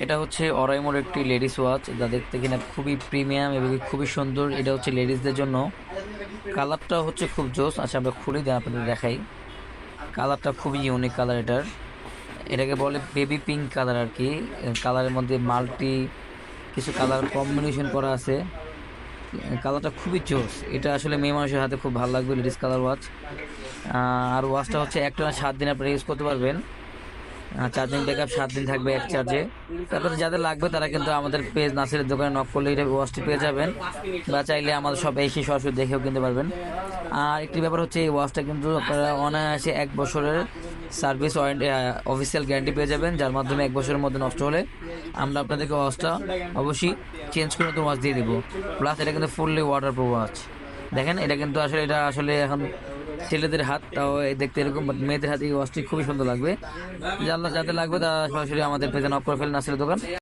এটা হচ্ছে অরাইমোর একটি লেডিস ওয়াচ, যা দেখতে কিনা খুবই প্রিমিয়াম এবং খুবই সুন্দর। এটা হচ্ছে লেডিসদের জন্য। কালারটা হচ্ছে খুব জোস। আচ্ছা, আমরা খুলে দিয়ে আপনাদের দেখাই। কালারটা খুবই ইউনিক কালার এটার। এটাকে বলে বেবি পিঙ্ক কালার আর কি। কালারের মধ্যে মাল্টি কিছু কালার কম্বিনেশন করা আছে। কালারটা খুবই জোস। এটা আসলে মেয়ে মানুষের হাতে খুব ভালো লাগবে, লেডিস কালার ওয়াচ। আর ওয়াচটা হচ্ছে একটা 7 দিন আপনারা ইউজ করতে পারবেন। চার্জিং ব্যাকআপ 7 দিন থাকবে এক চার্জে। তারপরে যাদের লাগবে তারা কিন্তু আমাদের পেজ নাসিরের দোকানে নক করলে এটা ওয়াচটি পেয়ে যাবেন, বা চাইলে আমাদের সব এসে সরাসরি দেখেও কিনতে পারবেন। আর একটি ব্যাপার হচ্ছে, এই ওয়াচটা কিন্তু আপনারা অনায়াসে 1 বছরের সার্ভিস ওয়ারেন্টি অফিসিয়াল গ্যারান্টি পেয়ে যাবেন, যার মাধ্যমে 1 বছরের মধ্যে নষ্ট হলে আমরা আপনাদেরকে ওয়াচটা অবশ্যই চেঞ্জ করে নতুন ওয়াচ দিয়ে দেবো। প্লাস এটা কিন্তু ফুললি ওয়াটার প্রুফ ওয়াচ। দেখেন, এটা আসলে এখন ছেলেদের হাত তাও দেখতে এরকম, বাট মেয়েদের হাতে এই ওয়াচটি খুবই সুন্দর লাগবে। যাদের লাগবে তারা সরাসরি আমাদের পেজে নক করে ফেলেন, নাসিরের দোকান।